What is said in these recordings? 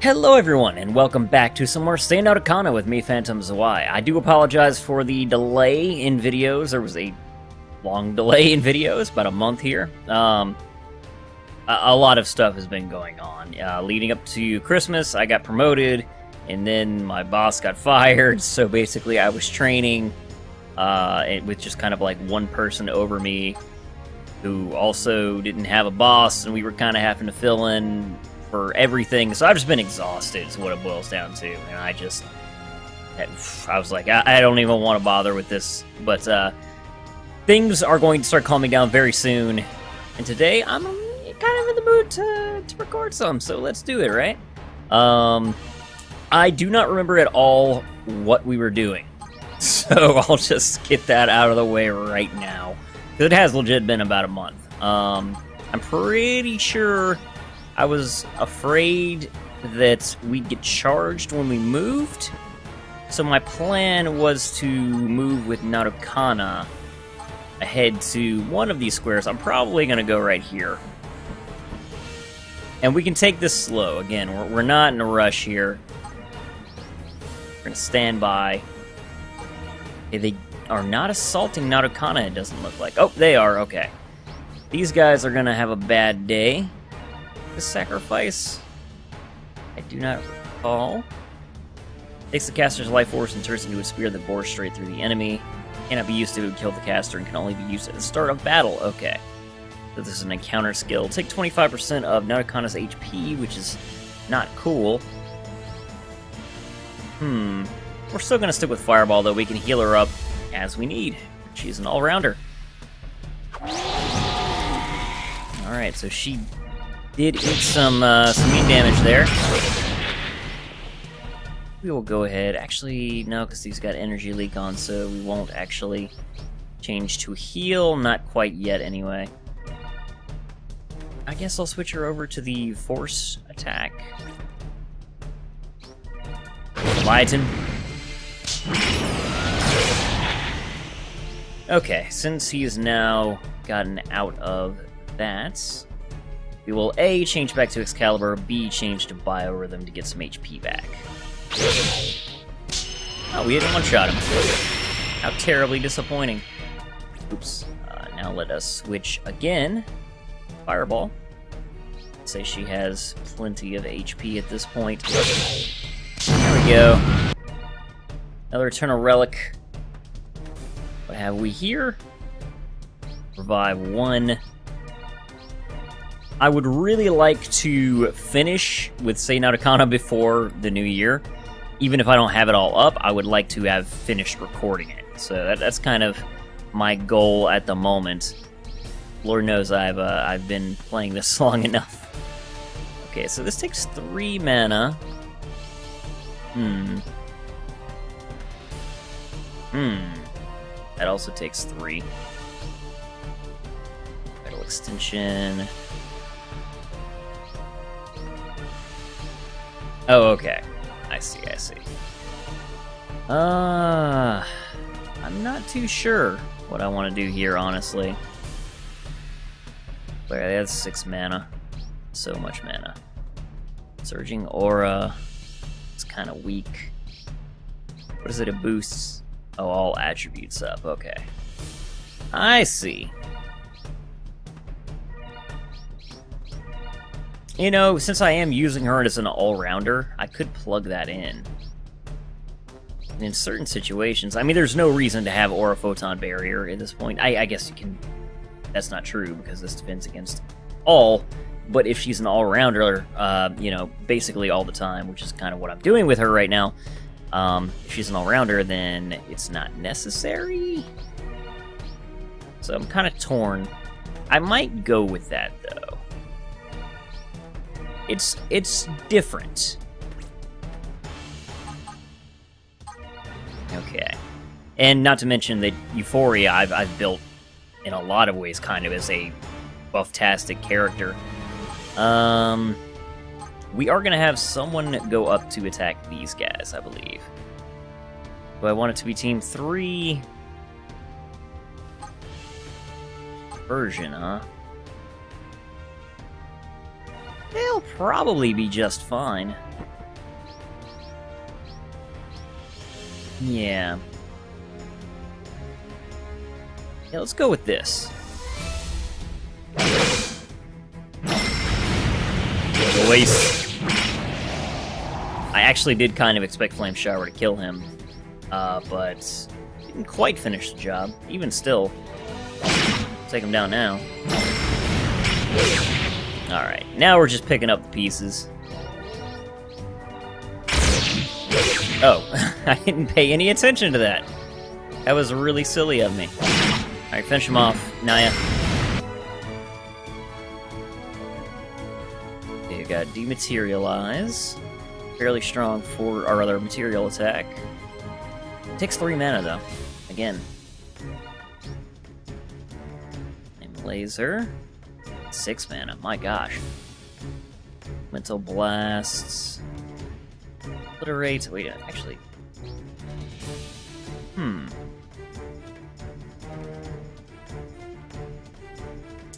Hello everyone, and welcome back to some more Seinarukana with me, Phantom Zwei. I do apologize for the delay in videos. There was a long delay in videos, about a month here. A lot of stuff has been going on. Leading up to Christmas, I got promoted, and then my boss got fired, so basically I was training with just kind of like one person over me who also didn't have a boss, and we were kind of having to fill in for everything, so I've just been exhausted is what it boils down to, and I was like, I don't even want to bother with this, but things are going to start calming down very soon, and today I'm kind of in the mood to record some, so let's do it, right? I do not remember at all what we were doing, so I'll just get that out of the way right now, because it has legit been about a month. I'm pretty sure I was afraid that we'd get charged when we moved, so my plan was to move with Seinarukana ahead to one of these squares. I'm probably going to go right here. And we can take this slow. Again, we're not in a rush here. We're going to stand by. Okay, they are not assaulting Seinarukana, it doesn't look like. Oh, they are, okay. These guys are going to have a bad day. The sacrifice? I do not recall. Takes the caster's life force and turns into a spear that bores straight through the enemy. Cannot be used to kill the caster and can only be used at the start of battle. Okay. So this is an encounter skill. Take 25% of Seinarukana's HP, which is not cool. We're still going to stick with Fireball, though. We can heal her up as we need. She's an all-rounder. Alright, so she did eat some mean damage there. We will go ahead. Actually, no, because he's got energy leak on, so we won't actually change to heal. Not quite yet, anyway. I guess I'll switch her over to the force attack. Lighten. Okay, since he has now gotten out of that, we will A, change back to Excalibur, B, change to Biorhythm to get some HP back. Oh, we didn't one-shot him. How terribly disappointing. Oops. Now let us switch again. Fireball. Say she has plenty of HP at this point. There we go. Another Eternal Relic. What have we here? Revive 1. I would really like to finish with Seinarukana before the new year. Even if I don't have it all up, I would like to have finished recording it. So that's kind of my goal at the moment. Lord knows I've been playing this long enough. Okay, so this takes 3 mana. That also takes 3. Vital Extension. Oh, okay. I see. I'm not too sure what I want to do here, honestly. But that's 6 mana. So much mana. Surging Aura. It's kind of weak. What is it? It boosts. Oh, all attributes up. Okay. I see. You know, since I am using her as an all-rounder, I could plug that in certain situations. I mean, there's no reason to have Aura Photon Barrier at this point. I guess you can... That's not true, because this defends against all, but if she's an all-rounder, you know, basically all the time, which is kind of what I'm doing with her right now, if she's an all-rounder, then it's not necessary. So I'm kind of torn. I might go with that, though. It's different. Okay. And not to mention that Euphoria I've built in a lot of ways kind of as a buff-tastic character. We are going to have someone go up to attack these guys, I believe. Do I want it to be Team 3? Version, huh? They'll probably be just fine. Yeah. Yeah, let's go with this. Release. I actually did kind of expect Flame Shower to kill him, but didn't quite finish the job. Even still, take him down now. Alright, now we're just picking up the pieces. Oh, I didn't pay any attention to that. That was really silly of me. Alright, finish him off, Naya. Okay, you got Dematerialize. Fairly strong for our other material attack. Takes 3 mana, though. Again. And Laser. 6 mana, my gosh. Mental Blasts. Obliterate. Wait, actually.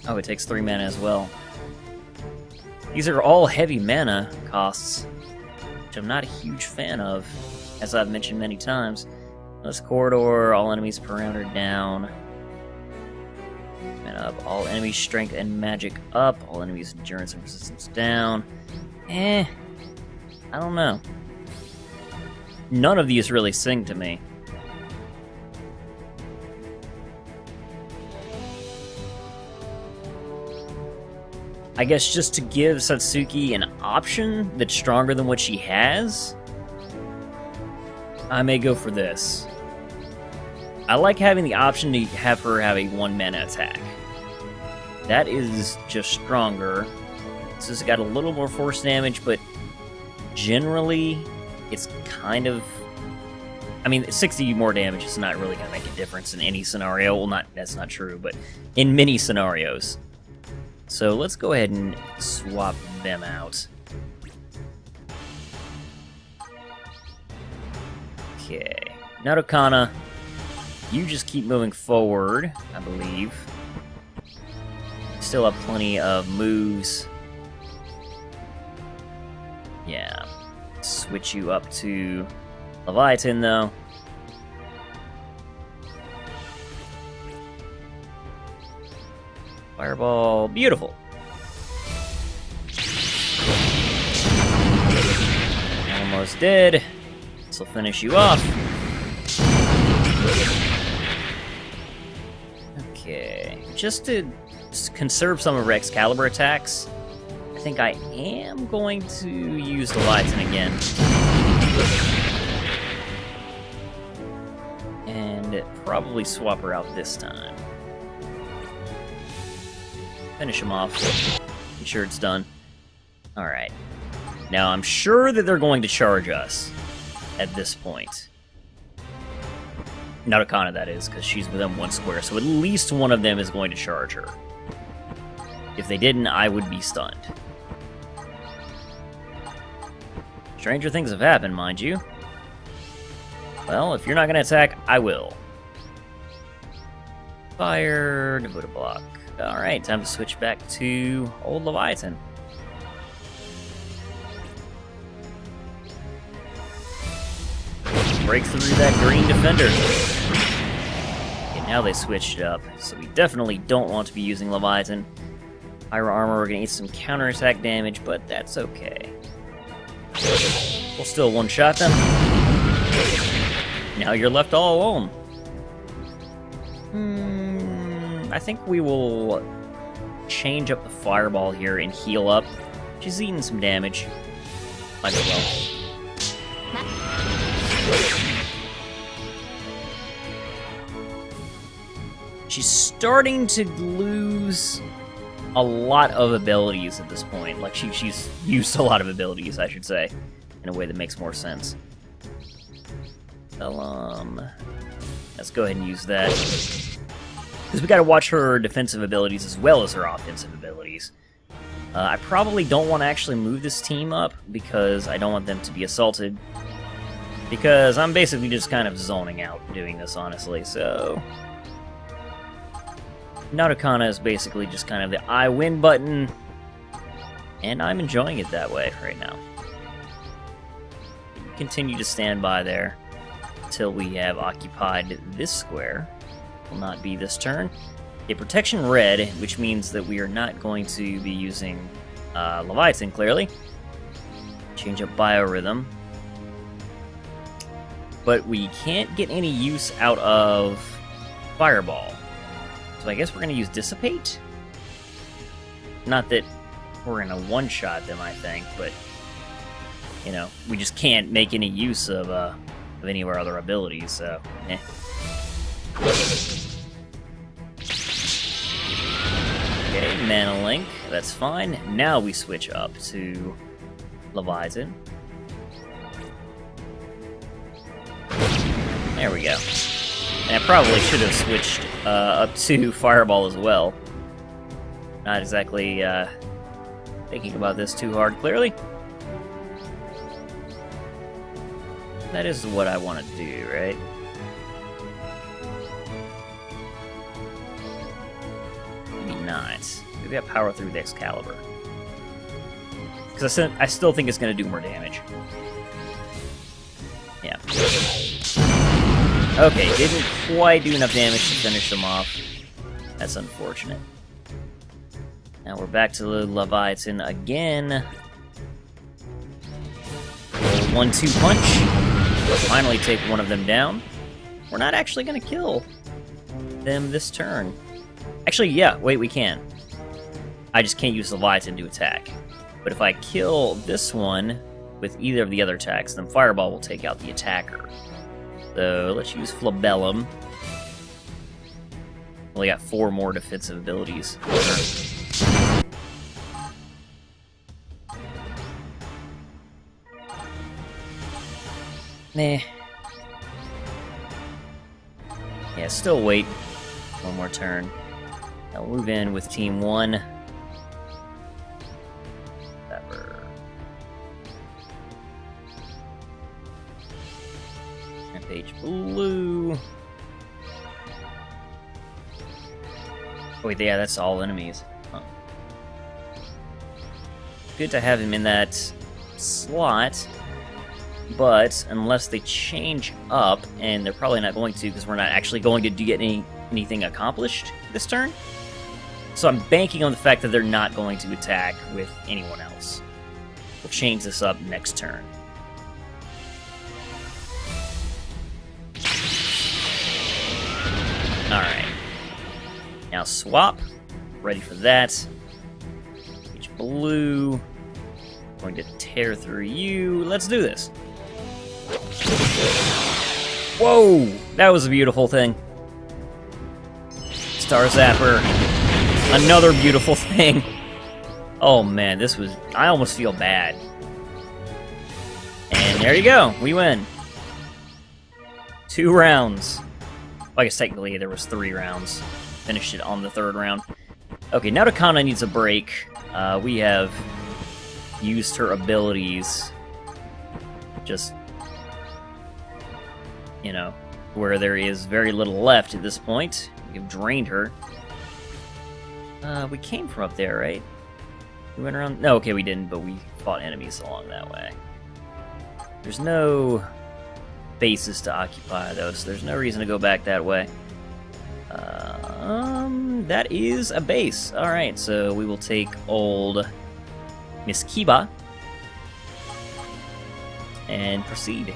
Oh, it takes 3 mana as well. These are all heavy mana costs, which I'm not a huge fan of, as I've mentioned many times. This corridor, all enemies per round are down. And up, all enemies' strength and magic up, all enemies' endurance and resistance down. I don't know. None of these really sing to me. I guess just to give Satsuki an option that's stronger than what she has, I may go for this. I like having the option to have her have a 1-mana attack. That is just stronger. This has got a little more force damage, but generally, it's kind of... I mean, 60 more damage is not really going to make a difference in any scenario. Well, that's not true, but in many scenarios. So let's go ahead and swap them out. Okay. Seinarukana, you just keep moving forward, I believe. Still have plenty of moves. Yeah. Switch you up to Leviathan, though. Fireball. Beautiful. Almost dead. This will finish you off. Okay. Just to conserve some of her Excalibur attacks, I think I am going to use the Leviathan again. And probably swap her out this time. Finish him off. Be sure it's done. Alright. Now, I'm sure that they're going to charge us at this point. Seinarukana, that is, because she's within 1 square, so at least one of them is going to charge her. If they didn't, I would be stunned. Stranger things have happened, mind you. Well, if you're not going to attack, I will. Fire, devote a block. Alright, time to switch back to old Leviathan. Break through that green defender. Okay, now they switched it up, so we definitely don't want to be using Leviathan. Pyro Armor, we're going to get some counterattack damage, but that's okay. We'll still one-shot them. Now you're left all alone. I think we will change up the Fireball here and heal up. She's eating some damage. Might as well. She's starting to lose a lot of abilities at this point. Like, she's used a lot of abilities, I should say, in a way that makes more sense. Well, let's go ahead and use that. Because we gotta watch her defensive abilities as well as her offensive abilities. I probably don't want to actually move this team up, because I don't want them to be assaulted. Because I'm basically just kind of zoning out doing this, honestly, so... Seinarukana is basically just kind of the I win button. And I'm enjoying it that way right now. Continue to stand by there until we have occupied this square. Will not be this turn. Okay, protection red, which means that we are not going to be using Leviathan, clearly. Change up biorhythm. But we can't get any use out of Fireball. So I guess we're going to use Dissipate? Not that we're going to one-shot them, I think, but, you know, we just can't make any use of any of our other abilities, so, eh. Okay, Mana Link, that's fine. Now we switch up to Leviathan. There we go. And I probably should have switched up to Fireball as well. Not exactly thinking about this too hard, clearly. That is what I want to do, right? Maybe not. Maybe I power through the Excalibur. Because I still think it's going to do more damage. Yeah. Okay, didn't quite do enough damage to finish them off. That's unfortunate. Now we're back to the Leviathan again. 1-2 punch. Finally take one of them down. We're not actually going to kill them this turn. Actually, yeah, wait, we can. I just can't use Leviathan to attack. But if I kill this one with either of the other attacks, then Fireball will take out the attacker. So let's use Flabellum. Only got 4 more defensive abilities. Nah. Yeah, still wait. One more turn. I'll move in with Team 1. Pepper. Rampage Blue. Oh, wait, yeah, that's all enemies. Huh. Good to have him in that slot. But unless they change up, and they're probably not going to because we're not actually going to get anything accomplished this turn. So I'm banking on the fact that they're not going to attack with anyone else. We'll change this up next turn. Alright. Now swap. Ready for that. Each blue. Going to tear through you. Let's do this. Whoa! That was a beautiful thing. Star Zapper. Another beautiful thing. Oh man, this was... I almost feel bad. And there you go. We win. 2 rounds. Well, I guess technically there was 3 rounds. Finished it on the 3rd round. Okay, now Seinarukana needs a break. We have used her abilities. Just... you know, where there is very little left at this point. We've drained her. We came from up there, right? We went around... No, okay, we didn't, but we fought enemies along that way. There's no bases to occupy, though, so there's no reason to go back that way. That is a base. Alright, so we will take old Miss Kiba and proceed.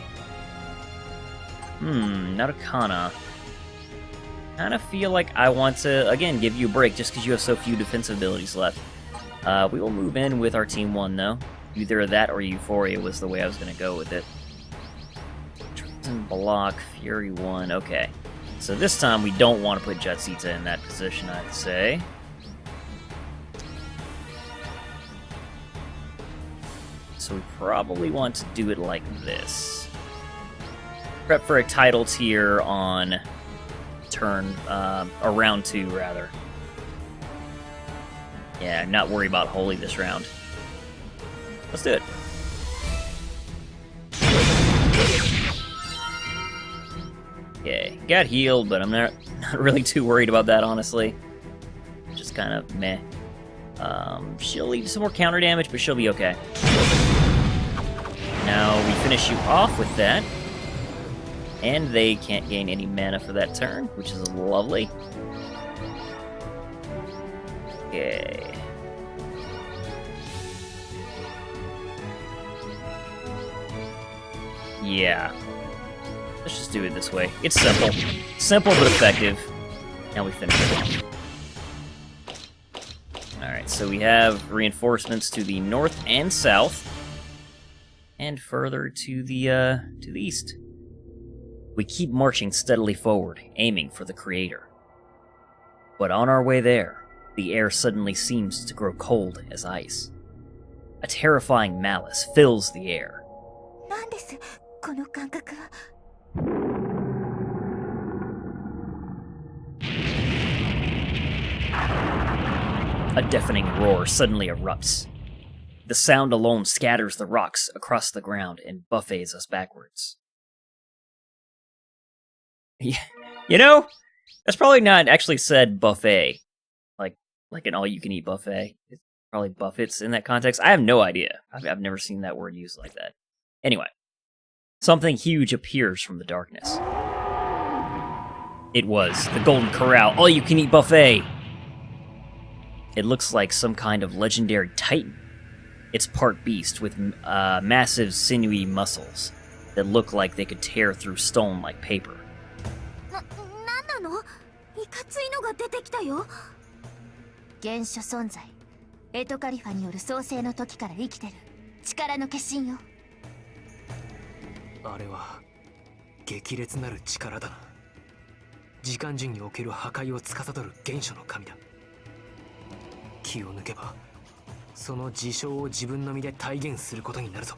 Seinarukana. Kinda feel like I want to, again, give you a break just because you have so few defensive abilities left. We will move in with our Team 1, though. Either that or Euphoria was the way I was going to go with it. Treason block, Fury 1, okay. So this time we don't want to put Jatsita in that position, I'd say. So we probably want to do it like this. Prep for a title tier on turn, or round 2, rather. Yeah, not worry about Holy this round. Let's do it. Okay, got healed, but I'm not really too worried about that, honestly. Just kind of meh. She'll lead to some more counter damage, but she'll be okay. Now we finish you off with that. And they can't gain any mana for that turn, which is lovely. Okay. Yeah. Let's just do it this way. It's simple. Simple but effective. Now we finish it off. Alright, so we have reinforcements to the north and south. And further to the east. We keep marching steadily forward, aiming for the Creator. But on our way there, the air suddenly seems to grow cold as ice. A terrifying malice fills the air. A deafening roar suddenly erupts. The sound alone scatters the rocks across the ground and buffets us backwards. You know, that's probably not actually said buffet, like an all-you-can-eat buffet. It's probably buffets in that context. I have no idea. I've never seen that word used like that. Anyway, something huge appears from the darkness. It was the Golden Corral all-you-can-eat buffet. It looks like some kind of legendary titan. It's part beast with massive sinewy muscles that look like they could tear through stone like paper. Et Ca Repha による創世の時から生きてる力の化身よ。あれは激烈なる力だな。時間順における破壊を司る原初の神だ。気を抜けばその事象を自分の身で体現することになるぞ。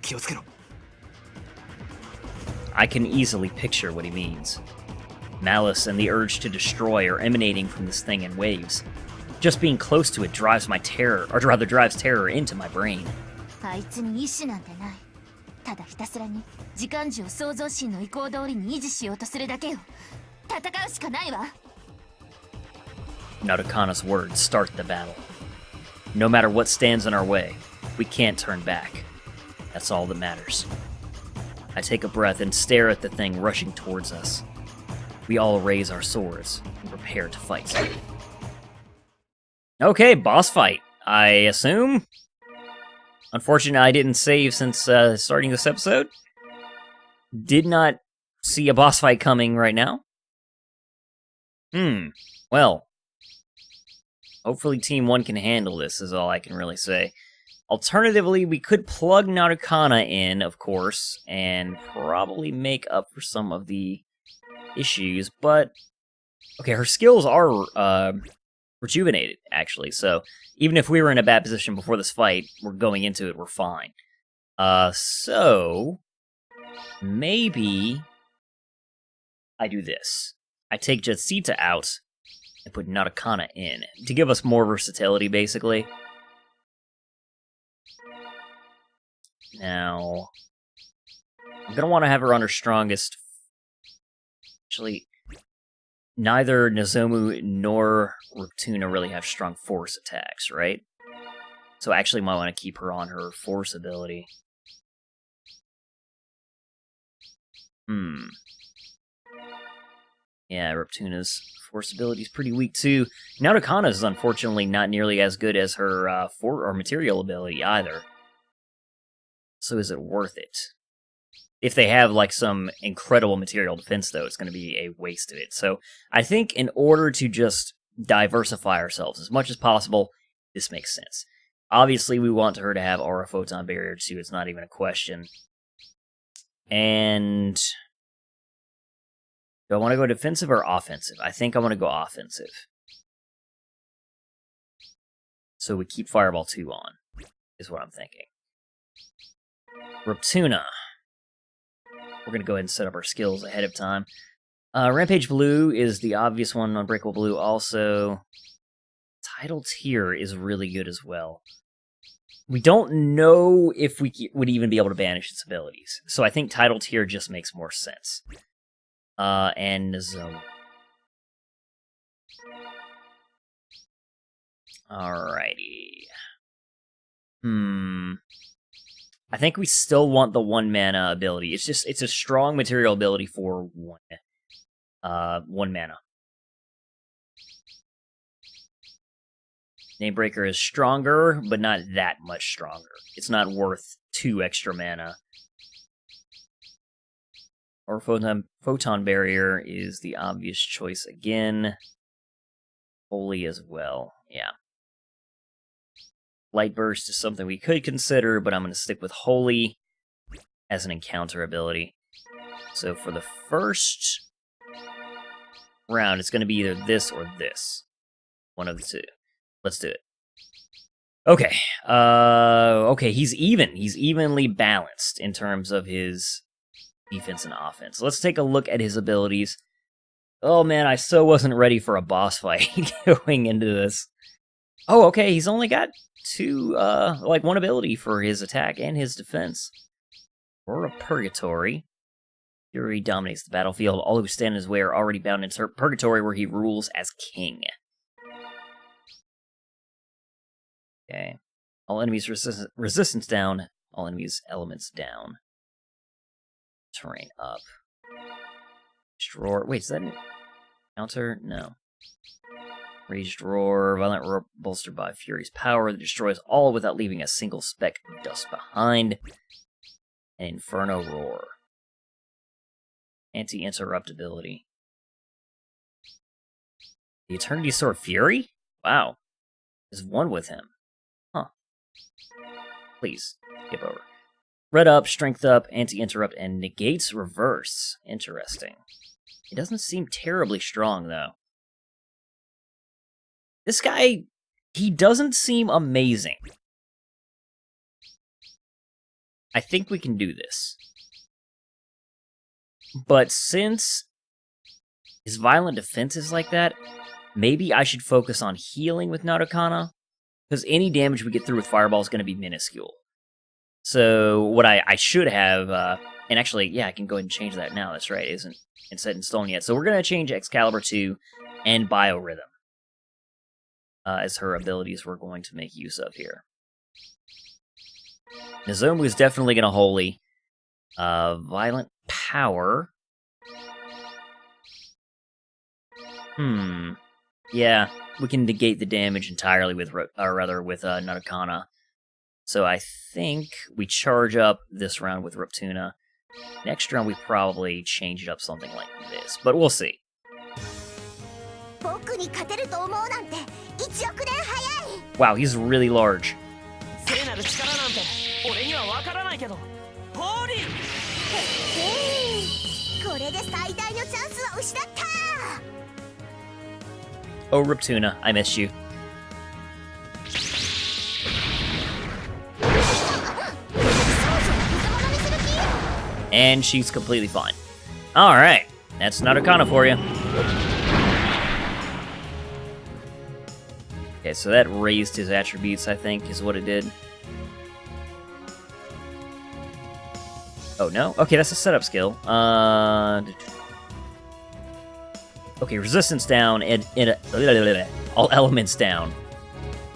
気をつけろ。I can easily picture what he means. Malice and the urge to destroy are emanating from this thing in waves. Just being close to it drives my terror, or rather drives terror into my brain. あいつに意志なんてない。ただひたすらに時間樹を創造神の意向通りに維持しようとするだけよ。戦うしかないわ。Seinarukana's words start the battle. No matter what stands in our way, we can't turn back. That's all that matters. I take a breath and stare at the thing rushing towards us. We all raise our swords and prepare to fight. Okay, boss fight, I assume? Unfortunately, I didn't save since starting this episode. Did not see a boss fight coming right now. Well. Hopefully Team 1 can handle this, is all I can really say. Alternatively, we could plug Seinarukana in, of course, and probably make up for some of the issues, but... Okay, her skills are rejuvenated, actually, so even if we were in a bad position before this fight, we're going into it, we're fine. So... Maybe... I do this. I take Jetsita out, and put Seinarukana in, to give us more versatility, basically. Now, I'm going to want to have her on her strongest. Actually, neither Nozomu nor Reptuna really have strong force attacks, right? So I actually might want to keep her on her force ability. Yeah, Reptuna's force ability is pretty weak too. Seinarukana is unfortunately not nearly as good as her material ability either. So is it worth it? If they have like some incredible material defense though, it's going to be a waste of it. So I think in order to just diversify ourselves as much as possible, this makes sense. Obviously we want her to have Aura Photon Barrier too, it's not even a question. And... do I want to go defensive or offensive? I think I want to go offensive. So we keep Fireball 2 on, is what I'm thinking. Reptuna. We're going to go ahead and set up our skills ahead of time. Rampage Blue is the obvious one. Unbreakable Blue also. Tidal Tear is really good as well. We don't know if we would even be able to banish its abilities. So I think Tidal Tear just makes more sense. And Nozomu. Alrighty. I think we still want the 1 mana ability. It's a strong material ability for 1 mana. Namebreaker is stronger, but not that much stronger. It's not worth 2 extra mana. Or Photon Barrier is the obvious choice again. Holy as well, yeah. Light Burst is something we could consider, but I'm going to stick with Holy as an encounter ability. So for the first round, it's going to be either this or this. One of the two. Let's do it. Okay. Okay, he's even. He's evenly balanced in terms of his defense and offense. Let's take a look at his abilities. Oh man, I so wasn't ready for a boss fight going into this. Oh, okay, he's only got 2, like 1 ability for his attack and his defense. Aura Purgatory. Fury dominates the battlefield. All who stand in his way are already bound in Purgatory, where he rules as king. Okay. All enemies resistance down. All enemies elements down. Terrain up. Roar. Wait, is that an counter? No. Raged Roar. Violent Roar bolstered by Fury's power that destroys all without leaving a single speck of dust behind. And Inferno Roar. Anti-interrupt ability. The Eternity Sword Fury? Wow. There's 1 with him. Huh. Please, skip over. Red up, strength up, anti-interrupt, and negates reverse. Interesting. It doesn't seem terribly strong, though. This guy, he doesn't seem amazing. I think we can do this. But since his violent defense is like that, maybe I should focus on healing with Seinarukana, because any damage we get through with Fireball is going to be minuscule. So what I should have, and actually, yeah, I can go ahead and change that now. That's right, it isn't set in stone yet. So we're going to change Excalibur 2 and Biorhythm as her abilities we're going to make use of here. Nozomu is definitely going to Holy. Violent Power. Yeah, we can negate the damage entirely with Seinarukana. So I think we charge up this round with Reptuna. Next round we probably change it up something like this, but we'll see. Wow, he's really large. Oh, Reptuna, I miss you. And she's completely fine. Alright, that's Seinarukana for you. Okay, so that raised his attributes, I think, is what it did. Oh, no? Okay, that's a setup skill. Okay, resistance down, and all elements down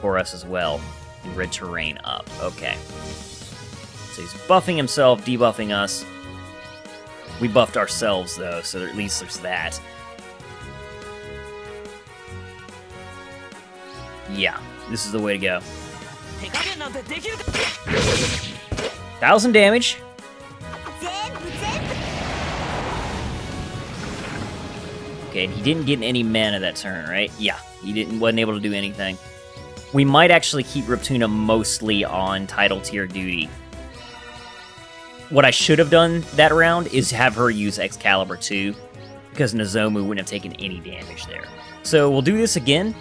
for us as well. And red terrain up. Okay. So he's buffing himself, debuffing us. We buffed ourselves, though, so at least there's that. Yeah, this is the way to go. 1,000 damage. Okay, and he didn't get any mana that turn, right? Yeah, he wasn't able to do anything. We might actually keep Reptuna mostly on title tier duty. What I should have done that round is have her use Excalibur 2, because Nozomu wouldn't have taken any damage there. So we'll do this again,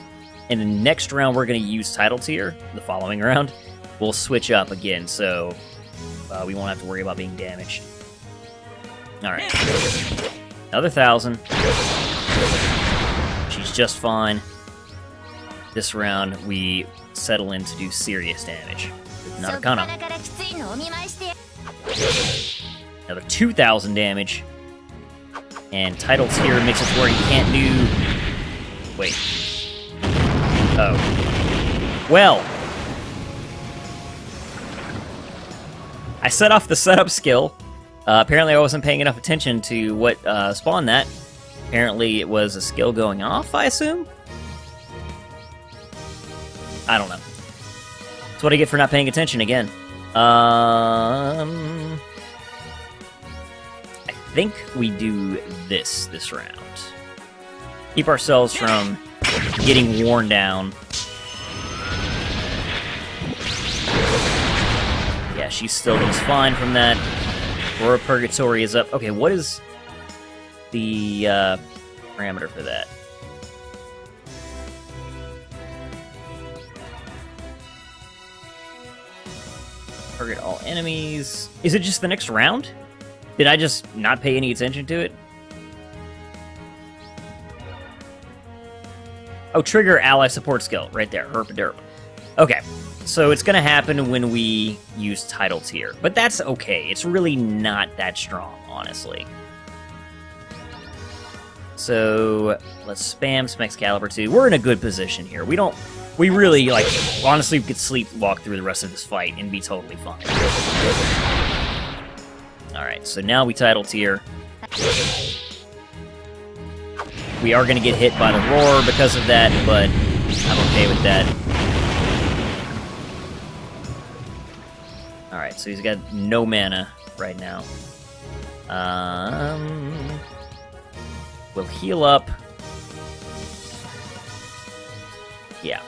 and the next round we're going to use title tier. The following round, we'll switch up again, so we won't have to worry about being damaged. Alright. Another 1,000. She's just fine. This round, we settle in to do serious damage. Seinarukana. Another 2,000 damage. And title tier makes it to where he can't do... Wait. Oh. Well, I set off the setup skill. Apparently I wasn't paying enough attention to what spawned that. Apparently it was a skill going off, I assume? I don't know. That's what I get for not paying attention again. I think we do this round. Keep ourselves from getting worn down. Yeah, she still does fine from that. Aurora Purgatory is up. Okay, what is the parameter for that? Target all enemies. Is it just the next round? Did I just not pay any attention to it? Oh, trigger ally support skill. Right there. Herpa derp. Okay. So it's going to happen when we use title tier. But that's okay. It's really not that strong, honestly. So let's spam some Excalibur 2. We're in a good position here. We really, like, honestly, we could sleepwalk through the rest of this fight and be totally fine. Alright, so now we title tier. We are going to get hit by the roar because of that, but I'm okay with that. Alright, so he's got no mana right now. We'll heal up. Yeah.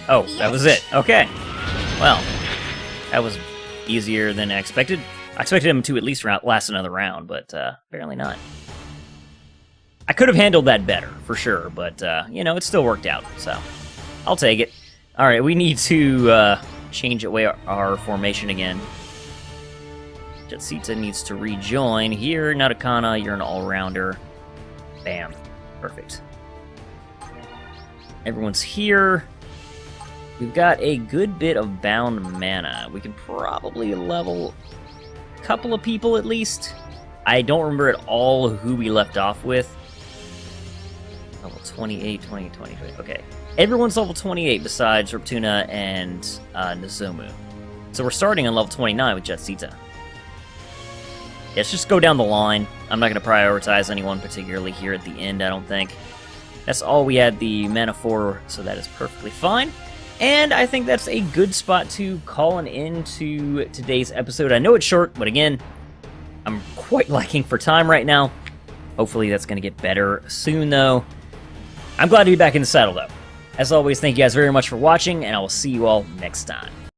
Oh, that was it. Okay. Well, that was easier than I expected. I expected him to at least last another round, but apparently not. I could have handled that better, for sure, but, you know, it still worked out, so I'll take it. Alright, we need to change away our formation again. Jetsita needs to rejoin. Here, Seinarukana, you're an all-rounder. Bam. Perfect. Everyone's here. We've got a good bit of bound mana. We can probably level a couple of people at least. I don't remember at all who we left off with. Level 28, 20, 20, 20. Okay. Everyone's level 28 besides Reptuna and Nozomu. So we're starting on level 29 with Jetsita. Let's just go down the line. I'm not going to prioritize anyone particularly here at the end, I don't think. That's all we had the mana for, so that is perfectly fine. And I think that's a good spot to call an end to today's episode. I know it's short, but again, I'm quite lacking for time right now. Hopefully that's going to get better soon, though. I'm glad to be back in the saddle, though. As always, thank you guys very much for watching, and I will see you all next time.